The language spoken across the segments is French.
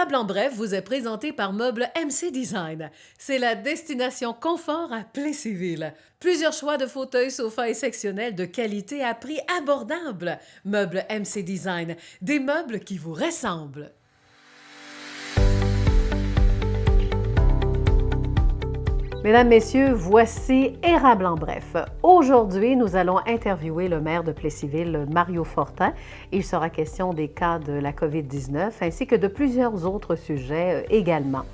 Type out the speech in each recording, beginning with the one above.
Érable en bref vous est présenté par Meubles MC Design. C'est la destination confort à Plessisville. Plusieurs choix de fauteuils, sofas et sectionnels de qualité à prix abordable. Meubles MC Design, des meubles qui vous ressemblent. Mesdames, Messieurs, voici Érable en bref. Aujourd'hui, nous allons interviewer le maire de Plessisville, Mario Fortin. Il sera question des cas de la COVID-19 ainsi que de plusieurs autres sujets également.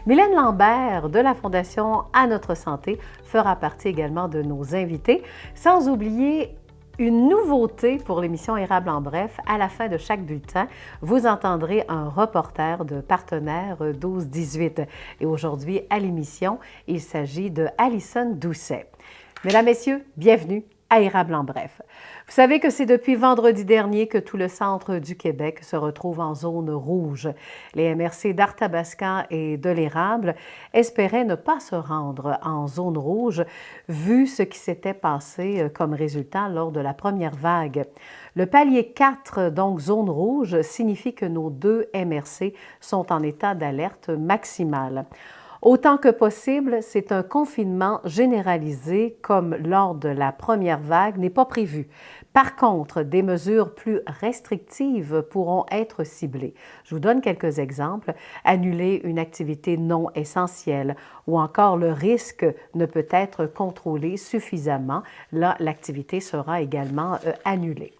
Mylène Lambert de la Fondation À Notre Santé fera partie également de nos invités, sans oublier une nouveauté pour l'émission Érable en bref. À la fin de chaque bulletin, vous entendrez un reporter de Partenaire 12-18. Et aujourd'hui, à l'émission, il s'agit de Alison Doucet. Mesdames, Messieurs, bienvenue à Érable en bref. Vous savez que c'est depuis vendredi dernier que tout le centre du Québec se retrouve en zone rouge. Les MRC d'Arthabascan et de l'Érable espéraient ne pas se rendre en zone rouge vu ce qui s'était passé comme résultat lors de la première vague. Le palier 4, donc zone rouge, signifie que nos deux MRC sont en état d'alerte maximale. Autant que possible, c'est un confinement généralisé comme lors de la première vague n'est pas prévu. Par contre, des mesures plus restrictives pourront être ciblées. Je vous donne quelques exemples. Annuler une activité non essentielle ou encore le risque ne peut être contrôlé suffisamment. Là, l'activité sera également annulée.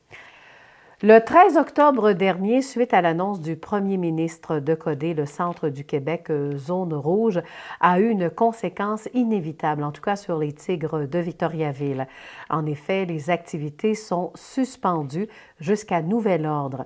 Le 13 octobre dernier, suite à l'annonce du premier ministre de coder le centre du Québec zone rouge, a eu une conséquence inévitable, en tout cas sur les Tigres de Victoriaville. En effet, les activités sont suspendues jusqu'à nouvel ordre.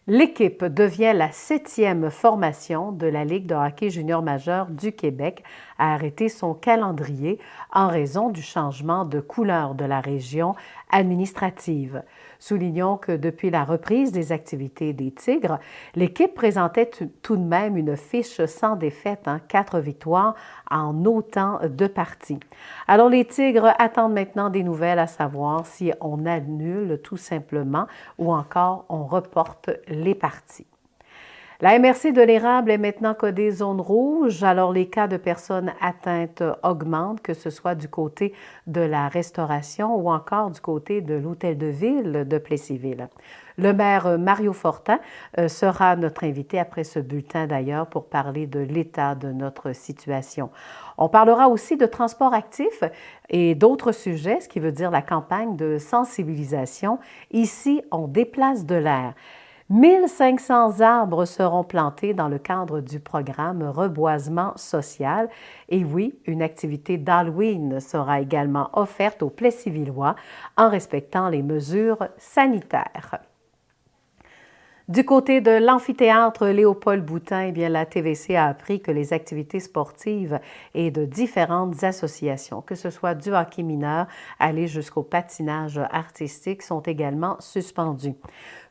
L'équipe devient la 7e formation de la Ligue de hockey junior majeur du Québec à arrêter son calendrier en raison du changement de couleur de la région administrative. Soulignons que depuis la reprise des activités des Tigres, l'équipe présentait tout de même une fiche sans défaite, 4 victoires en autant de parties. Alors les Tigres attendent maintenant des nouvelles, à savoir si on annule tout simplement ou encore on reporte les parties. La MRC de l'Érable est maintenant codée zone rouge, alors les cas de personnes atteintes augmentent, que ce soit du côté de la restauration ou encore du côté de l'hôtel de ville de Plessisville. Le maire Mario Fortin sera notre invité après ce bulletin d'ailleurs pour parler de l'état de notre situation. On parlera aussi de transport actif et d'autres sujets, ce qui veut dire la campagne de sensibilisation. Ici, on déplace de l'air. 1500 arbres seront plantés dans le cadre du programme Reboisement social. Et oui, une activité d'Halloween sera également offerte aux Plessisvillois en respectant les mesures sanitaires. Du côté de l'amphithéâtre Léopold Boutin, eh bien, la TVC a appris que les activités sportives et de différentes associations, que ce soit du hockey mineur, aller jusqu'au patinage artistique, sont également suspendues.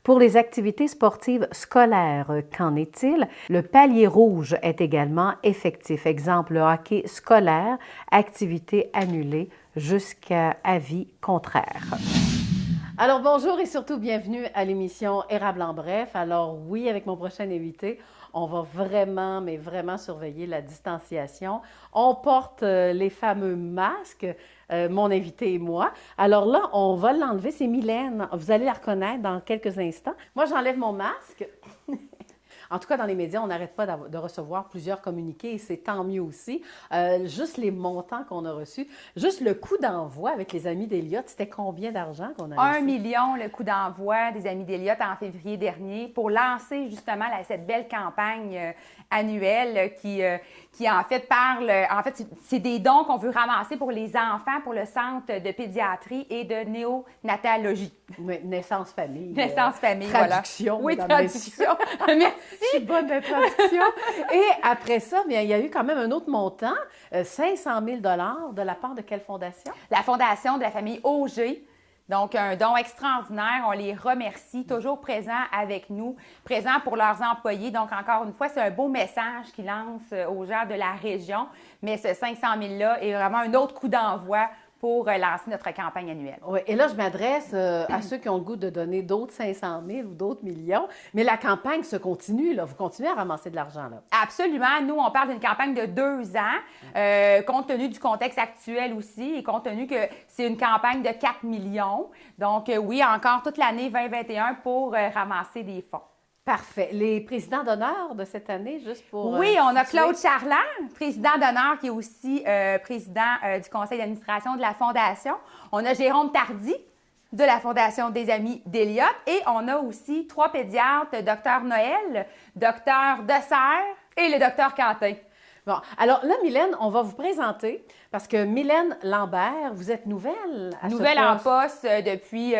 Pour les activités sportives scolaires, qu'en est-il? Le palier rouge est également effectif. Exemple, le hockey scolaire, activité annulée jusqu'à avis contraire. Alors bonjour et surtout bienvenue à l'émission Érable en bref. Alors oui, avec mon prochain invité, on va vraiment, mais vraiment surveiller la distanciation. On porte les fameux masques, mon invité et moi. Alors là, on va l'enlever, c'est Mylène. Vous allez la reconnaître dans quelques instants. Moi, j'enlève mon masque. En tout cas, dans les médias, on n'arrête pas de recevoir plusieurs communiqués et c'est tant mieux aussi. Juste les montants qu'on a reçus, juste le coût d'envoi avec les Amis d'Eliott, c'était combien d'argent qu'on a reçu? 1 million, le coût d'envoi des Amis d'Eliott en février dernier pour lancer justement cette belle campagne annuelle qui en fait parle, en fait, c'est des dons qu'on veut ramasser pour les enfants, pour le centre de pédiatrie et de néonatologie. Oui, naissance famille. Naissance famille, traduction, voilà. Oui, traduction. Merci. Je suis bonne de traduction. Et après ça, bien, il y a eu quand même un autre montant, 500 000 de la part de quelle fondation? La fondation de la famille Auger. Donc, un don extraordinaire. On les remercie, toujours présents avec nous, présents pour leurs employés. Donc, encore une fois, c'est un beau message qu'ils lancent aux gens de la région. Mais ce 500 000-là est vraiment un autre coup d'envoi pour lancer notre campagne annuelle. Oui, et là, je m'adresse à ceux qui ont le goût de donner d'autres 500 000 ou d'autres millions, mais la campagne se continue, là. Vous continuez à ramasser de l'argent, là. Absolument. Nous, on parle d'une campagne de 2 ans, compte tenu du contexte actuel aussi et compte tenu que c'est une campagne de 4 millions. Donc, oui, encore toute l'année 2021 pour ramasser des fonds. Parfait. Les présidents d'honneur de cette année, juste pour... Oui, on a Claude Charland, président d'honneur, qui est aussi président du conseil d'administration de la Fondation. On a Jérôme Tardy, de la Fondation des Amis d'Eliott. Et on a aussi 3 pédiatres, Dr Noël, Dr Dessert et le Dr Quentin. Bon, alors là, Mylène, on va vous présenter, parce que Mylène Lambert, vous êtes nouvelle à Nouvelle ce en poste. poste depuis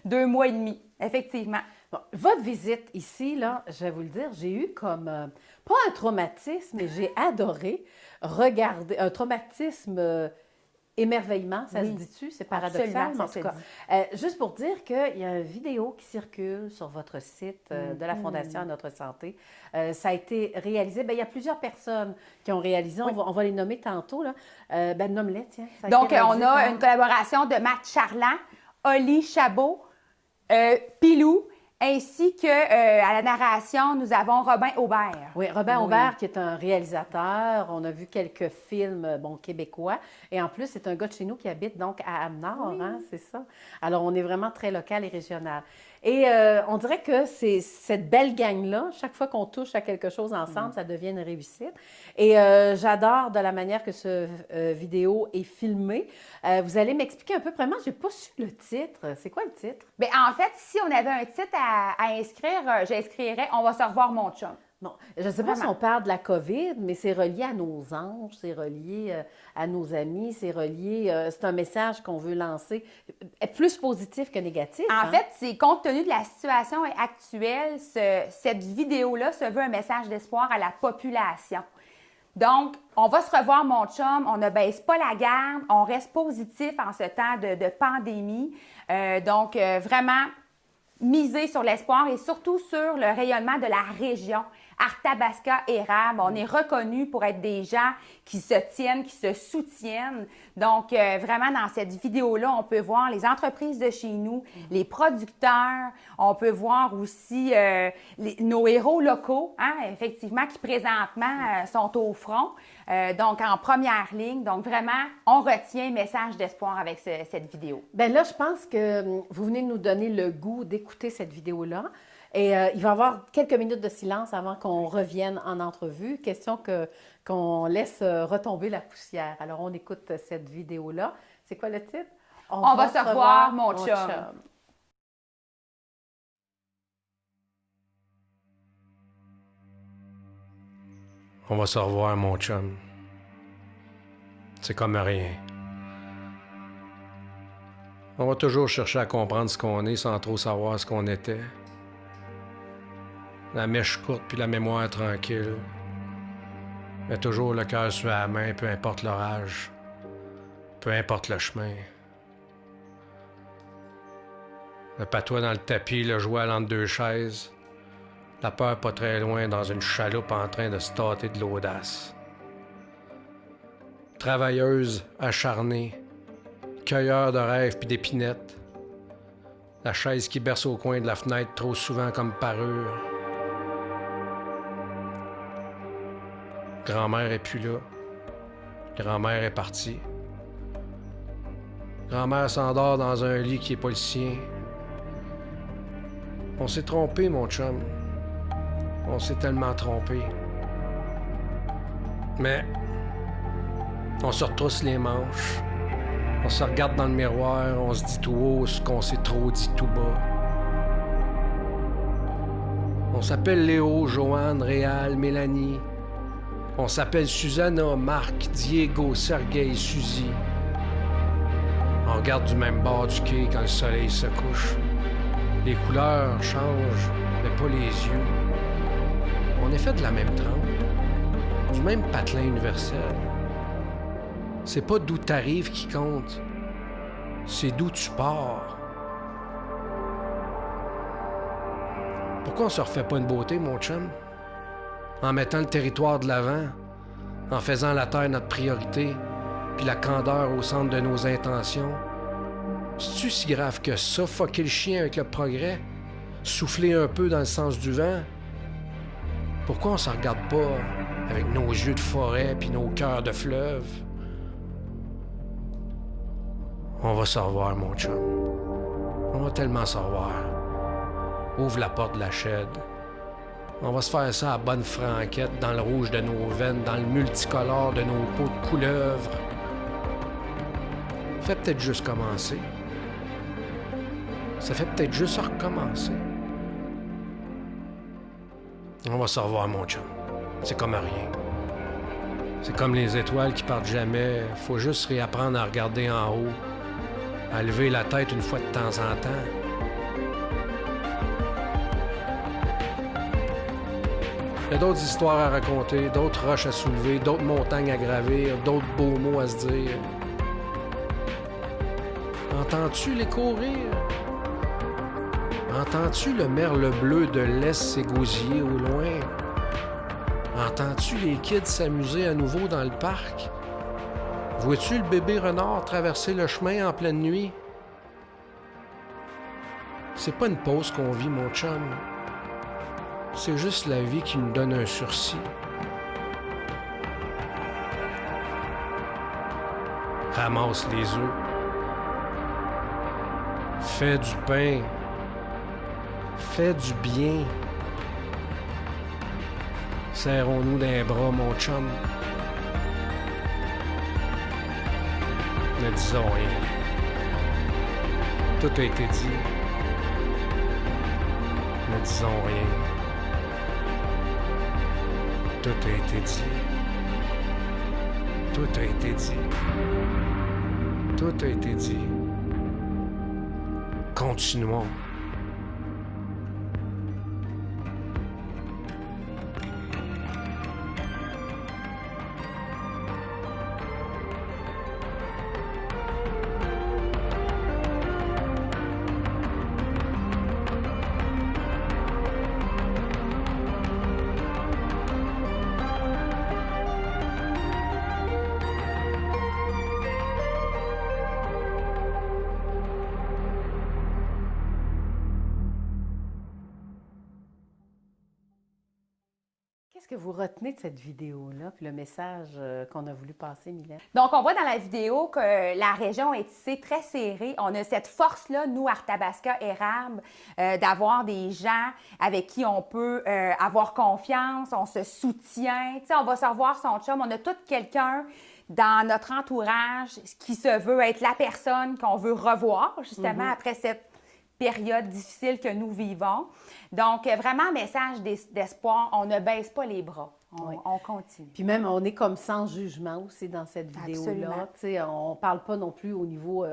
2 mois et demi, effectivement. Bon, votre visite ici, là, je vais vous le dire, j'ai eu comme, pas un traumatisme, mais j'ai adoré regarder, un traumatisme émerveillement, ça se dit-tu? C'est paradoxal, Absolument, mais en ça tout se cas. Juste pour dire qu'il y a une vidéo qui circule sur votre site de la Fondation à notre santé. Ça a été réalisé, bien, il y a plusieurs personnes qui ont réalisé, Oui. on va les nommer tantôt, là. Ben, nomme-les, tiens. Ça a Donc, été réalisé on a par- une collaboration de Matt Charland, Oli Chabot, Pilou, ainsi que à la narration, nous avons Robin Aubert. Oui, Robin Oui. Aubert, qui est un réalisateur. On a vu quelques films, québécois. Et en plus, c'est un gars de chez nous qui habite donc à Amenard, hein, c'est ça. Alors, on est vraiment très local et régional. Et on dirait que c'est cette belle gang-là, chaque fois qu'on touche à quelque chose ensemble, ça devient une réussite. Et j'adore de la manière que ce vidéo est filmée. Vous allez m'expliquer un peu, vraiment, j'ai pas su le titre. C'est quoi le titre? Bien, en fait, si on avait un titre à inscrire, j'inscrirais « On va se revoir, mon chum ». Bon, je ne sais pas si Vraiment. on parle de la COVID, mais c'est relié à nos anges, c'est relié à nos amis, c'est relié, c'est un message qu'on veut lancer, plus positif que négatif. En hein? fait, c'est compte tenu de la situation actuelle, cette vidéo-là se veut un message d'espoir à la population. Donc, on va se revoir, mon chum, on ne baisse pas la garde, on reste positif en ce temps de pandémie. Donc, vraiment, miser sur l'espoir et surtout sur le rayonnement de la région. Arthabasca, Érable, on est reconnus pour être des gens qui se tiennent, qui se soutiennent. Donc, vraiment, dans cette vidéo-là, on peut voir les entreprises de chez nous, les producteurs, on peut voir aussi nos héros locaux, hein, effectivement, qui présentement sont au front, donc en première ligne. Donc, vraiment, on retient message d'espoir avec cette vidéo. Bien là, je pense que vous venez de nous donner le goût d'écouter cette vidéo-là. Et il va y avoir quelques minutes de silence avant qu'on revienne en entrevue. Question qu'on laisse retomber la poussière. Alors, on écoute cette vidéo-là. C'est quoi le titre? On va se revoir, mon chum. On va se revoir, mon chum. C'est comme rien. On va toujours chercher à comprendre ce qu'on est sans trop savoir ce qu'on était. La mèche courte puis la mémoire tranquille. Mais toujours le cœur sur la main, peu importe l'orage, peu importe le chemin. Le patois dans le tapis, le joual entre deux chaises. La peur pas très loin dans une chaloupe en train de se tâter de l'audace. Travailleuse, acharnée, cueilleur de rêves puis d'épinettes. La chaise qui berce au coin de la fenêtre trop souvent comme parure. Grand-mère est plus là. Grand-mère est partie. Grand-mère s'endort dans un lit qui est pas le sien. On s'est trompé, mon chum. On s'est tellement trompé. Mais on se retrousse les manches. On se regarde dans le miroir, on se dit tout haut ce qu'on s'est trop dit tout bas. On s'appelle Léo, Joanne, Réal, Mélanie. On s'appelle Susanna, Marc, Diego, Sergueï, Suzy. On regarde du même bord du quai quand le soleil se couche. Les couleurs changent, mais pas les yeux. On est fait de la même trempe, du même patelin universel. C'est pas d'où t'arrives qui compte, c'est d'où tu pars. Pourquoi on se refait pas une beauté, mon chum? En mettant le territoire de l'avant, en faisant la terre notre priorité, puis la candeur au centre de nos intentions. C'est-tu si grave que ça, fucker le chien avec le progrès? Souffler un peu dans le sens du vent? Pourquoi on s'en regarde pas avec nos yeux de forêt puis nos cœurs de fleuve? On va se revoir, mon chum. On va tellement se revoir. Ouvre la porte de la shed. On va se faire ça à bonne franquette, dans le rouge de nos veines, dans le multicolore de nos peaux de couleuvre. Fait peut-être juste commencer. Ça fait peut-être juste recommencer. On va se revoir, mon chum. C'est comme rien. C'est comme les étoiles qui partent jamais. Faut juste réapprendre à regarder en haut, à lever la tête une fois de temps en temps. Il y a d'autres histoires à raconter, d'autres roches à soulever, d'autres montagnes à gravir, d'autres beaux mots à se dire. Entends-tu les courir? Entends-tu le merle bleu de l'Est s'égosiller au loin? Entends-tu les kids s'amuser à nouveau dans le parc? Vois-tu le bébé renard traverser le chemin en pleine nuit? C'est pas une pause qu'on vit, mon chum. C'est juste la vie qui nous donne un sursis. Ramasse les œufs. Fais du pain. Fais du bien. Serrons-nous d'un bras, mon chum. Ne disons rien. Tout a été dit. Ne disons rien. Tout a été dit. Tout a été dit. Tout a été dit. Continuons. Qu'est-ce que vous retenez de cette vidéo-là, puis le message qu'on a voulu passer, Mylène? Donc, on voit dans la vidéo que la région est tissée très serrée. On a cette force-là, nous, Arthabasca érable, d'avoir des gens avec qui on peut avoir confiance, on se soutient. Tu sais, on va se revoir son chum. On a tout quelqu'un dans notre entourage qui se veut être la personne qu'on veut revoir, justement, après cette période difficile que nous vivons. Donc, vraiment, un message d'espoir. On ne baisse pas les bras. On continue. Puis même, on est comme sans jugement aussi dans cette vidéo-là. On ne parle pas non plus au niveau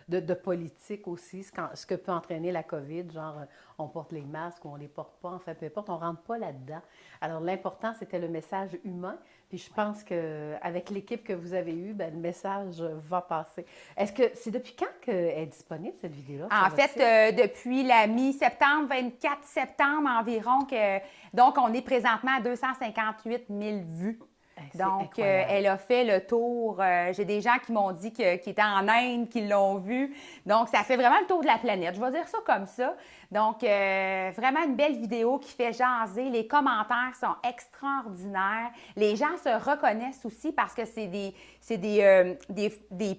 de politique aussi, ce que peut entraîner la COVID, genre on porte les masques ou on ne les porte pas, enfin peu importe, on ne rentre pas là-dedans. Alors l'important, c'était le message humain. Puis je pense qu'avec l'équipe que vous avez eue, le message va passer. Est-ce que c'est depuis quand qu'elle est disponible, cette vidéo-là? En fait, depuis la mi-septembre, 24 septembre environ, donc on est présentement à 258 000 vues. Donc, elle a fait le tour. J'ai des gens qui m'ont dit qu'ils étaient en Inde, qui l'ont vue. Donc, ça fait vraiment le tour de la planète. Je vais dire ça comme ça. Donc, vraiment une belle vidéo qui fait jaser. Les commentaires sont extraordinaires. Les gens se reconnaissent aussi parce que c'est des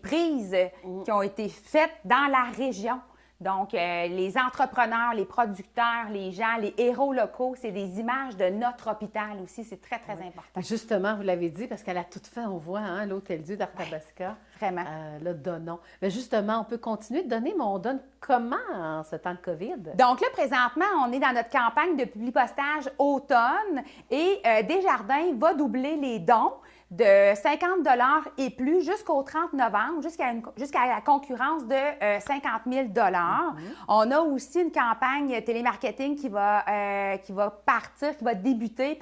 prises qui ont été faites dans la région. Donc, les entrepreneurs, les producteurs, les gens, les héros locaux, c'est des images de notre hôpital aussi. C'est très, très important. Justement, vous l'avez dit, parce qu'à la toute fin, on voit l'Hôtel-Dieu d'Arthabasca. Vraiment. Là, donnons. Mais justement, on peut continuer de donner, mais on donne comment en ce temps de COVID? Donc là, présentement, on est dans notre campagne de publipostage automne et Desjardins va doubler les dons de 50 $ et plus jusqu'au 30 novembre, jusqu'à la concurrence de 50 000 $. On a aussi une campagne télémarketing qui va débuter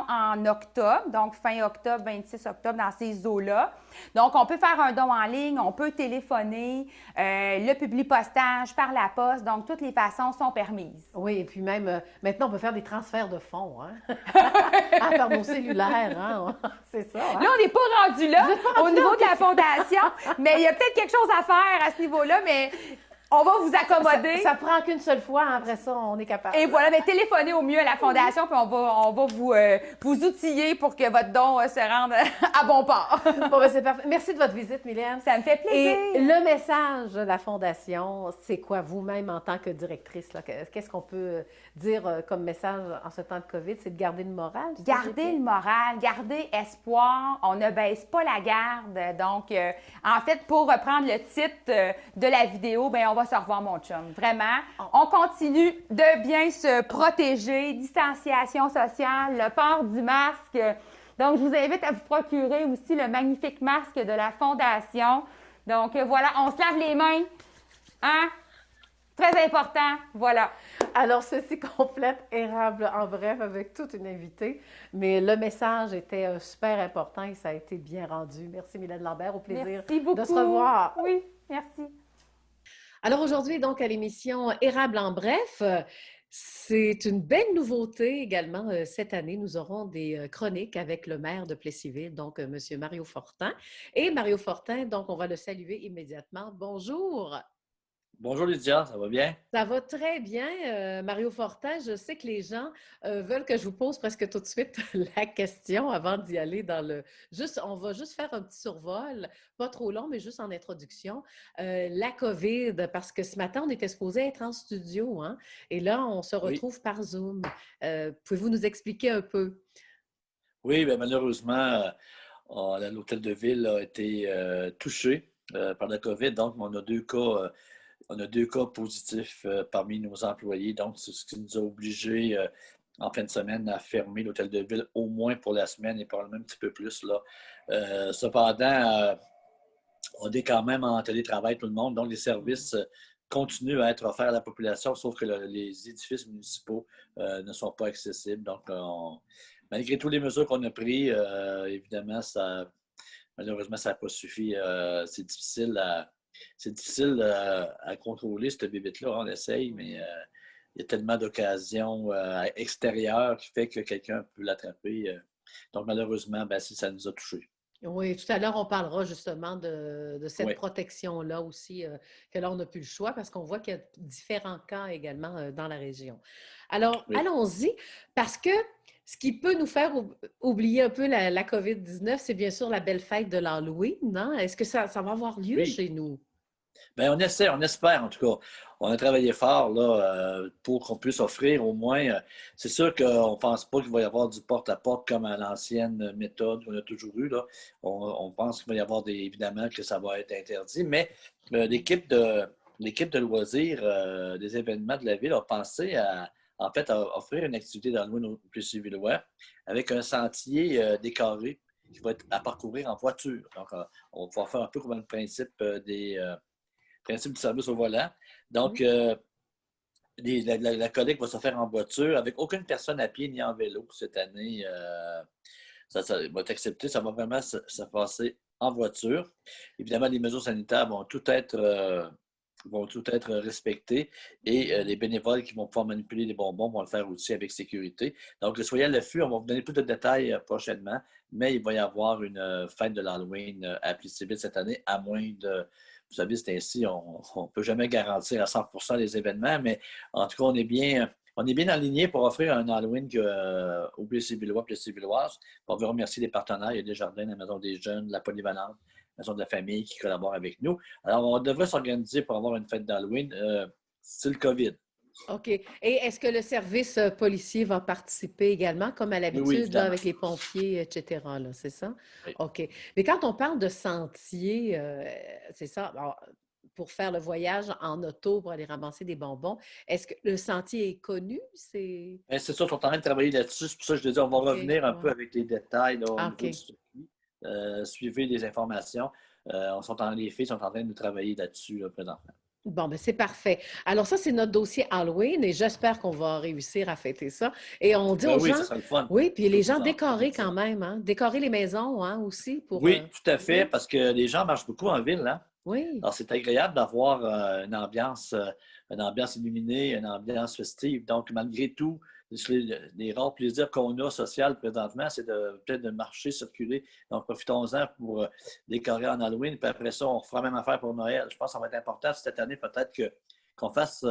en octobre, donc fin octobre, 26 octobre, dans ces eaux-là. Donc, on peut faire un don en ligne, on peut téléphoner, le publipostage par la poste, donc toutes les façons sont permises. Oui, et puis même, maintenant, on peut faire des transferts de fonds, par nos cellulaires, C'est ça. hein? Là, on n'est pas rendu là Vous êtes pas au rendu niveau là, de la fondation, mais il y a peut-être quelque chose à faire à ce niveau-là, mais on va vous accommoder. Ça prend qu'une seule fois, hein, après ça, on est capable. Et voilà, mais téléphonez au mieux à la fondation, puis on va vous outiller pour que votre don se rende à bon port. Bon, ben, c'est parfait. Merci de votre visite, Mylène. Ça me fait plaisir. Et le message de la Fondation, c'est quoi vous-même en tant que directrice? Là? Qu'est-ce qu'on peut dire comme message en ce temps de COVID? C'est de garder le moral? Garder le moral, garder espoir, on ne baisse pas la garde. Donc, en fait, pour reprendre le titre de la vidéo, bien, on va se revoir, mon chum. Vraiment, on continue de bien se protéger, distanciation sociale, le port du masque. Donc, je vous invite à vous procurer aussi le magnifique masque de la Fondation. Donc, voilà, on se lave les mains. Hein? Très important, voilà. Alors, ceci complète Érable en bref avec toute une invitée, mais le message était super important et ça a été bien rendu. Merci Mylène Lambert, au plaisir Merci beaucoup. de se revoir. Oui, merci. Alors aujourd'hui, donc, à l'émission Érable en bref, c'est une belle nouveauté également. Cette année, nous aurons des chroniques avec le maire de Plessisville, donc M. Mario Fortin. Et Mario Fortin, donc, on va le saluer immédiatement. Bonjour! Bonjour Lydia, ça va bien? Ça va très bien, Mario Fortin. Je sais que les gens veulent que je vous pose presque tout de suite la question avant d'y aller dans le... on va juste faire un petit survol, pas trop long, mais juste en introduction. La COVID, parce que ce matin, on était supposé être en studio, hein? Et là, on se retrouve par Zoom. Pouvez-vous nous expliquer un peu? Oui, bien, malheureusement, l'hôtel de ville a été touché par la COVID, donc on a deux cas. On a deux cas positifs parmi nos employés, donc c'est ce qui nous a obligés en fin de semaine à fermer l'hôtel de ville, au moins pour la semaine et probablement un petit peu plus. Là. Cependant, on est quand même en télétravail tout le monde, donc les services continuent à être offerts à la population, sauf que les édifices municipaux ne sont pas accessibles. Donc, malgré toutes les mesures qu'on a prises, évidemment, malheureusement, ça n'a pas suffi. C'est difficile à contrôler, cette bébête-là. On essaye, mais il y a tellement d'occasions extérieures qui fait que quelqu'un peut l'attraper. Donc, malheureusement, ça nous a touchés. Oui, tout à l'heure, on parlera justement de cette Oui. protection-là aussi, que là, on n'a plus le choix parce qu'on voit qu'il y a différents cas également dans la région. Alors, Oui. allons-y, parce que ce qui peut nous faire oublier un peu la COVID-19, c'est bien sûr la belle fête de l'Halloween, non? Est-ce que ça va avoir lieu Oui. chez nous? Bien, on espère en tout cas. On a travaillé fort là, pour qu'on puisse offrir au moins. C'est sûr qu'on ne pense pas qu'il va y avoir du porte-à-porte comme à l'ancienne méthode qu'on a toujours eue. Là. On pense qu'il va y avoir évidemment que ça va être interdit, mais l'équipe de loisirs des événements de la ville a pensé à offrir une activité d'Halloween au Plessis-Villois avec un sentier décoré qui va être à parcourir en voiture. Donc, on va faire un peu comme le principe du service au volant. Donc, la collecte va se faire en voiture avec aucune personne à pied ni en vélo cette année. Ça va être accepté. Ça va vraiment se passer en voiture. Évidemment, les mesures sanitaires vont tout être respectées et les bénévoles qui vont pouvoir manipuler les bonbons vont le faire aussi avec sécurité. Donc, soyez à l'affût. On va vous donner plus de détails prochainement, mais il va y avoir une fête de l'Halloween à Plessisville cette année, à moins de... Vous savez, c'est ainsi, on ne peut jamais garantir à 100% les événements, mais en tout cas, on est bien aligné pour offrir un Halloween au Plessis-Villois, Plessis-Villoise. On veut remercier les partenaires. Il y a Desjardins, la Maison des Jeunes, la Polyvalente, la Maison de la Famille qui collaborent avec nous. Alors, on devrait s'organiser pour avoir une fête d'Halloween. C'est le COVID. OK. Et est-ce que le service policier va participer également, comme à l'habitude, là, avec les pompiers, etc., là, c'est ça? Oui. OK. Mais quand on parle de sentier, c'est ça, alors, pour faire le voyage en auto, pour aller ramasser des bonbons, est-ce que le sentier est connu? C'est ça, ils sont en train de travailler là-dessus. C'est pour ça que je dis, on va revenir un peu avec les détails là, au niveau du circuit. Suivez les informations. Les filles sont en train de travailler là-dessus là, présentement. Bon, ben c'est parfait. Alors ça, c'est notre dossier Halloween et j'espère qu'on va réussir à fêter ça. Et on dit aux gens... ça sera le fun. Oui, puis les gens décorer quand même, hein? Décorer les maisons, hein, aussi. Oui, tout à fait, parce que les gens marchent beaucoup en ville, hein? Oui. Alors, c'est agréable d'avoir une ambiance illuminée, une ambiance festive. Donc, malgré tout, les rares plaisirs qu'on a social présentement, c'est peut-être de marcher, circuler. Donc, profitons-en pour décorer en Halloween. Puis après ça, on fera la même affaire pour Noël. Je pense que ça va être important cette année, peut-être qu'on fasse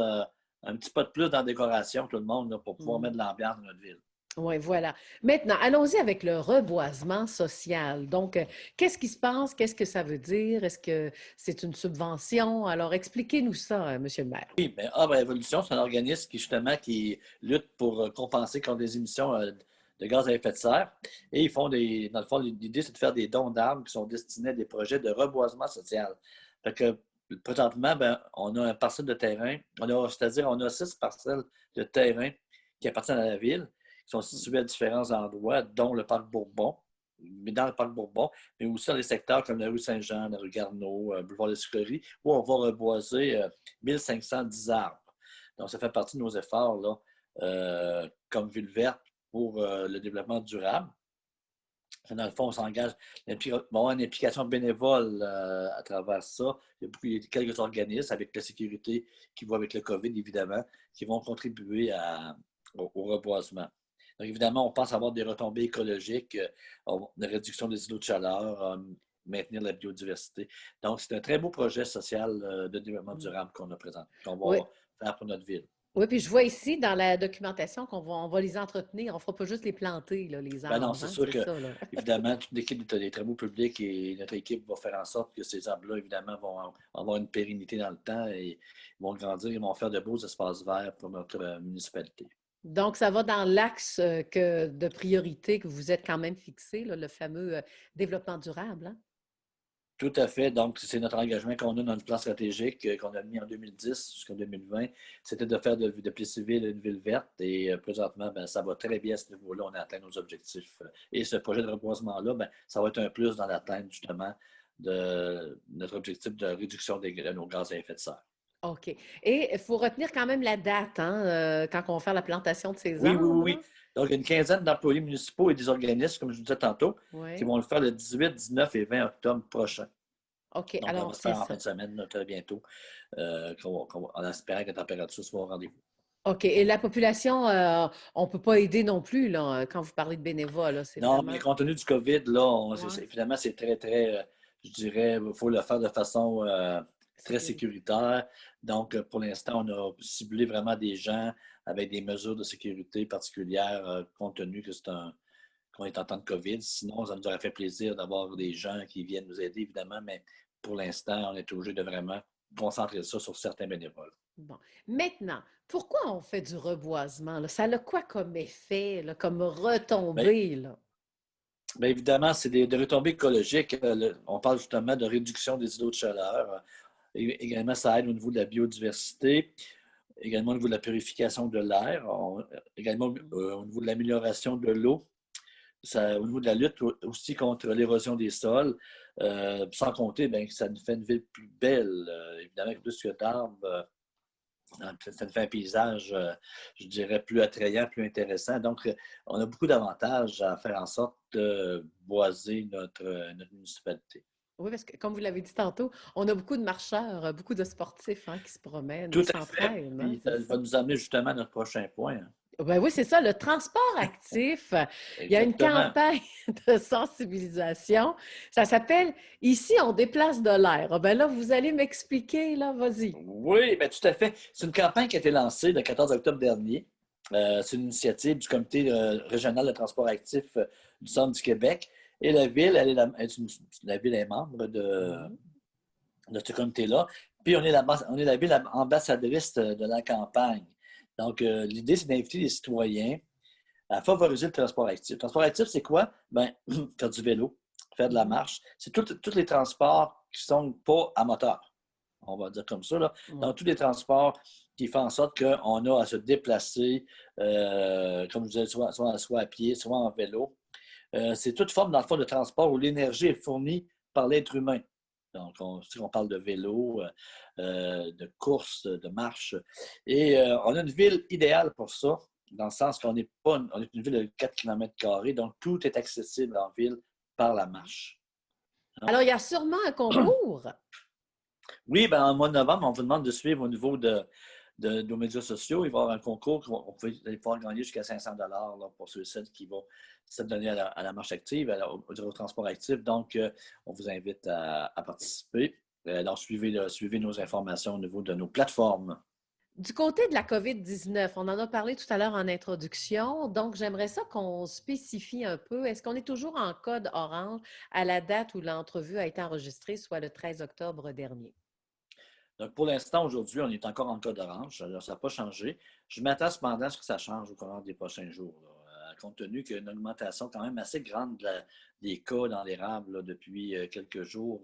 un petit pas de plus dans la décoration, tout le monde, là, pour pouvoir mettre de l'ambiance dans notre ville. Oui, voilà. Maintenant, allons-y avec le reboisement social. Donc, qu'est-ce qui se passe? Qu'est-ce que ça veut dire? Est-ce que c'est une subvention? Alors, expliquez-nous ça, Monsieur le maire. Oui, bien, Arbre à Évolution, c'est un organisme qui lutte pour compenser contre des émissions de gaz à effet de serre. Et ils font dans le fond, l'idée, c'est de faire des dons d'arbres qui sont destinés à des projets de reboisement social. Fait que, présentement, ben, on a un parcelle de terrain, c'est-à-dire on a 6 parcelles de terrain qui appartiennent à la ville, qui sont situés à différents endroits, dont le parc Bourbon, mais dans le parc Bourbon, mais aussi dans des secteurs comme la rue Saint-Jean, la rue Garneau, boulevard des Sucreries, où on va reboiser 1510 arbres. Donc, ça fait partie de nos efforts là, comme ville verte pour le développement durable. Dans le fond, on s'engage. Il va y avoir une implication bénévole à travers ça. Il y a quelques organismes avec la sécurité qui vont avec le COVID, évidemment, qui vont contribuer au reboisement. Donc, évidemment, on pense avoir des retombées écologiques, de réduction des îlots de chaleur, maintenir la biodiversité. Donc, c'est un très beau projet social de développement durable qu'on a présenté, qu'on va faire pour notre ville. Oui, puis je vois ici dans la documentation on va les entretenir. On ne fera pas juste les planter, là, les arbres. Ben non, c'est sûr que, évidemment, toute l'équipe des travaux publics et notre équipe va faire en sorte que ces arbres-là, évidemment, vont avoir une pérennité dans le temps et vont grandir et vont faire de beaux espaces verts pour notre municipalité. Donc, ça va dans l'axe de priorité que vous êtes quand même fixé, là, le fameux développement durable. Hein? Tout à fait. Donc, c'est notre engagement qu'on a dans le plan stratégique qu'on a mis en 2010 jusqu'en 2020. C'était de faire de Plessisville une ville verte. Et présentement, ben, ça va très bien à ce niveau-là. On a atteint nos objectifs. Et ce projet de reboisement-là, ben, ça va être un plus dans l'atteinte, justement, de notre objectif de réduction de nos gaz à effet de serre. OK. Et il faut retenir quand même la date, hein, quand on va faire la plantation de ces arbres. Oui. Donc, il y a une quinzaine d'employés municipaux et des organismes, comme je vous disais tantôt, qui vont le faire le 18, 19 et 20 octobre prochain. OK. Donc, alors, on va se faire en fin de semaine, très bientôt, en espérant que la température soit au rendez-vous. OK. Et la population, on ne peut pas aider non plus, là, quand vous parlez de bénévoles. Non, mais compte tenu du COVID, là, évidemment, c'est très, très, je dirais, il faut le faire de façon très sécuritaire. Donc, pour l'instant, on a ciblé vraiment des gens avec des mesures de sécurité particulières, compte tenu qu'on est en temps de COVID. Sinon, ça nous aurait fait plaisir d'avoir des gens qui viennent nous aider, évidemment, mais pour l'instant, on est obligé de vraiment concentrer ça sur certains bénévoles. Bon. Maintenant, pourquoi on fait du reboisement? Là? Ça a quoi comme effet, là, comme retombée? Bien, évidemment, c'est des retombées écologiques. On parle justement de réduction des îlots de chaleur. Également, ça aide au niveau de la biodiversité, également au niveau de la purification de l'air, également au niveau de l'amélioration de l'eau, au niveau de la lutte aussi contre l'érosion des sols, sans compter bien, que ça nous fait une ville plus belle, évidemment, avec plus d'arbres. Ça nous fait un paysage, je dirais, plus attrayant, plus intéressant. Donc, on a beaucoup d'avantages à faire en sorte de boiser notre municipalité. Oui, parce que, comme vous l'avez dit tantôt, on a beaucoup de marcheurs, beaucoup de sportifs qui se promènent, Tout qui à fait. s'entraînent. Hein, ça va nous amener justement à notre prochain point. Ben oui, c'est ça, le transport actif. Il y a une campagne de sensibilisation. Ça s'appelle « Ici, on déplace de l'air ». Ben là, vous allez m'expliquer, là, vas-y. Oui, bien, tout à fait. C'est une campagne qui a été lancée le 14 octobre dernier. C'est une initiative du Comité régional de transport actif du Centre du Québec. Et la ville, la ville est membre de ce comité-là. Puis, on est la ville ambassadrice de la campagne. Donc, l'idée, c'est d'inviter les citoyens à favoriser le transport actif. Le transport actif, c'est quoi? Bien, faire du vélo, faire de la marche. C'est tous les transports qui ne sont pas à moteur. On va dire comme ça. Là. Donc, tous les transports qui font en sorte qu'on a à se déplacer, comme je disais, soit à pied, soit en vélo. C'est toute forme, dans le fond, de transport où l'énergie est fournie par l'être humain. Donc, on parle de vélo, de course, de marche. Et on a une ville idéale pour ça, dans le sens qu'on est une ville de 4 km², donc tout est accessible en ville par la marche. Alors, il y a sûrement un concours. Oui, bien, en mois de novembre, on vous demande de suivre au niveau de de nos médias sociaux. Il va y avoir un concours, on peut pouvoir gagner jusqu'à 500 $ pour ceux et celles qui vont s'adonner à la marche active, au transport actif. Donc, on vous invite à participer. Donc, suivez nos informations au niveau de nos plateformes. Du côté de la COVID-19, on en a parlé tout à l'heure en introduction, donc j'aimerais ça qu'on spécifie un peu. Est-ce qu'on est toujours en code orange à la date où l'entrevue a été enregistrée, soit le 13 octobre dernier? Donc, pour l'instant, aujourd'hui, on est encore en code orange. Alors, ça n'a pas changé. Je m'attends cependant à ce que ça change au cours des prochains jours, compte tenu qu'il y a une augmentation quand même assez grande des cas dans l'érable depuis quelques jours.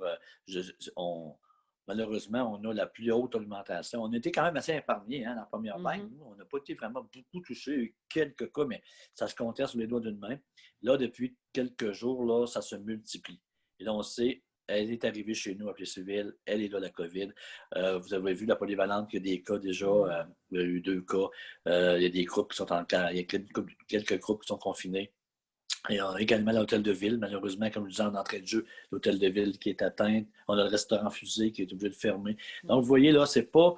Malheureusement, on a la plus haute augmentation. On a été quand même assez épargnés dans la première vague. Nous, on n'a pas été vraiment beaucoup touchés. Il y a eu quelques cas, mais ça se comptait sur les doigts d'une main. Là, depuis quelques jours, là, ça se multiplie. Et là, on sait, elle est arrivée chez nous à Plessisville. Elle est là, la COVID. Vous avez vu la polyvalente, il y a des cas déjà. Il y a eu 2 cas. Il y a des groupes qui sont il y a quelques groupes qui sont confinés. Et également l'hôtel de ville, malheureusement, comme je disais en entrée de jeu, l'hôtel de ville qui est atteint. On a le restaurant Fusée qui est obligé de fermer. Donc, vous voyez, là, c'est pas,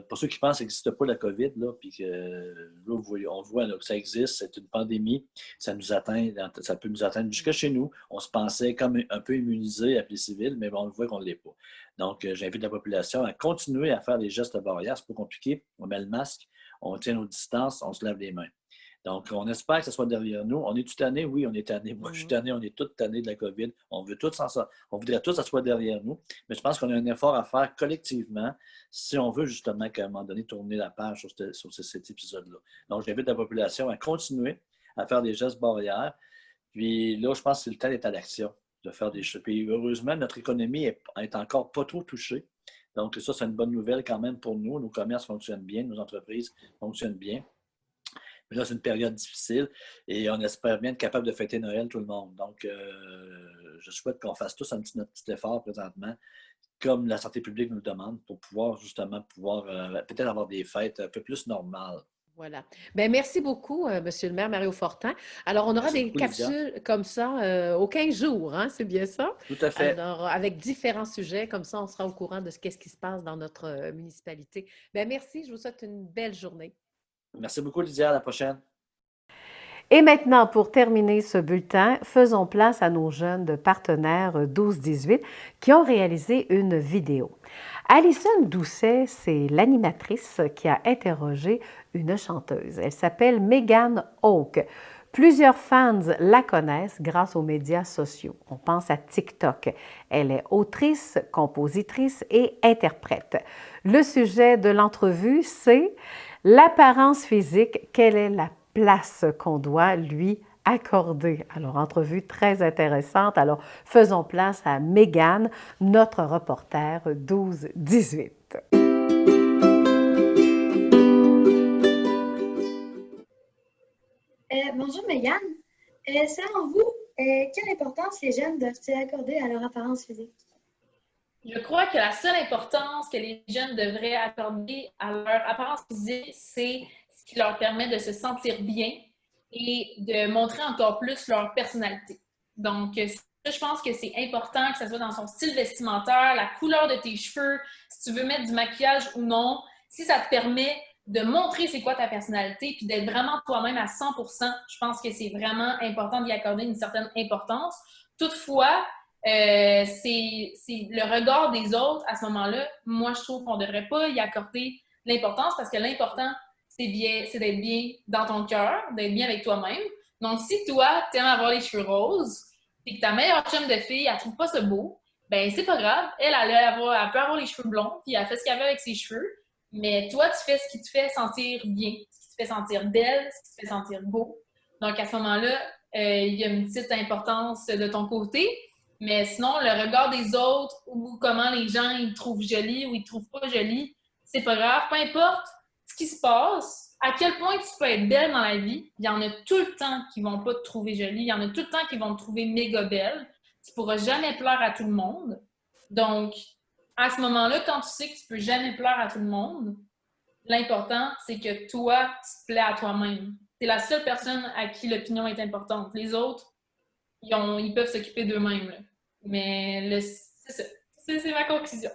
pour ceux qui pensent qu'il n'existe pas la COVID, là, puis que là, on voit là, que ça existe, c'est une pandémie, ça nous atteint, ça peut nous atteindre jusqu'à chez nous. On se pensait comme un peu immunisé à Plessisville, mais on le voit qu'on ne l'est pas. Donc, j'invite la population à continuer à faire des gestes barrières. C'est pas compliqué. On met le masque, on tient nos distances, on se lave les mains. Donc, on espère que ce soit derrière nous. On est tout tanné? Oui, on est tanné. Moi, je suis tanné, on est tous tannés de la COVID. On voudrait tous que ça soit derrière nous. Mais je pense qu'on a un effort à faire collectivement si on veut justement qu'à un moment donné, tourner la page sur cet épisode-là. Donc, j'invite la population à continuer à faire des gestes barrières. Puis là, je pense que c'est le temps d'être à l'action, de faire des choses. Puis heureusement, notre économie est encore pas trop touchée. Donc, ça, c'est une bonne nouvelle quand même pour nous. Nos commerces fonctionnent bien, nos entreprises fonctionnent bien. Mais là, c'est une période difficile et on espère bien être capable de fêter Noël tout le monde. Donc, je souhaite qu'on fasse tous notre petit effort présentement, comme la santé publique nous le demande, pour pouvoir peut-être avoir des fêtes un peu plus normales. Voilà. Bien, merci beaucoup, Monsieur le maire Mario Fortin. Alors, on aura Merci des beaucoup, Lydia. capsules comme ça aux 15 jours, hein, c'est bien ça? Tout à fait. Alors, avec différents sujets, comme ça, on sera au courant de ce qui se passe dans notre municipalité. Bien, merci, je vous souhaite une belle journée. Merci beaucoup, Lydia. À la prochaine. Et maintenant, pour terminer ce bulletin, faisons place à nos jeunes de partenaires 12-18 qui ont réalisé une vidéo. Alison Doucet, c'est l'animatrice qui a interrogé une chanteuse. Elle s'appelle Megan Oak. Plusieurs fans la connaissent grâce aux médias sociaux. On pense à TikTok. Elle est autrice, compositrice et interprète. Le sujet de l'entrevue, c'est l'apparence physique. Quelle est la place qu'on doit lui accorder? Alors, entrevue très intéressante. Alors, faisons place à Megan, notre reporter 12-18. Bonjour Megan. Selon vous, quelle importance les jeunes doivent-ils accorder à leur apparence physique? Je crois que la seule importance que les jeunes devraient accorder à leur apparence physique, c'est ce qui leur permet de se sentir bien et de montrer encore plus leur personnalité. Donc, je pense que c'est important que ça soit dans son style vestimentaire, la couleur de tes cheveux, si tu veux mettre du maquillage ou non, si ça te permet de montrer c'est quoi ta personnalité puis d'être vraiment toi-même à 100%, je pense que c'est vraiment important d'y accorder une certaine importance. Toutefois, c'est le regard des autres à ce moment-là. Moi, je trouve qu'on ne devrait pas y accorder l'importance parce que l'important, c'est d'être bien dans ton cœur, d'être bien avec toi-même. Donc, si toi, tu aimes avoir les cheveux roses et que ta meilleure chum de fille, elle ne trouve pas ça beau, ben c'est pas grave. Elle peut avoir les cheveux blonds puis elle fait ce qu'elle veut avec ses cheveux. Mais toi, tu fais ce qui te fait sentir bien, ce qui te fait sentir belle, ce qui te fait sentir beau. Donc, à ce moment-là, il y a une petite importance de ton côté. Mais sinon, le regard des autres ou comment les gens ils te trouvent jolie ou ils te trouvent pas jolie, c'est pas grave. Peu importe ce qui se passe, à quel point tu peux être belle dans la vie, il y en a tout le temps qui vont pas te trouver jolie, il y en a tout le temps qui vont te trouver méga belle. Tu pourras jamais plaire à tout le monde. Donc, à ce moment-là, quand tu sais que tu peux jamais plaire à tout le monde, l'important, c'est que toi, tu te plais à toi-même. Tu es la seule personne à qui l'opinion est importante. Les autres, ils peuvent s'occuper d'eux-mêmes. Là. Mais c'est ça. C'est ma conclusion.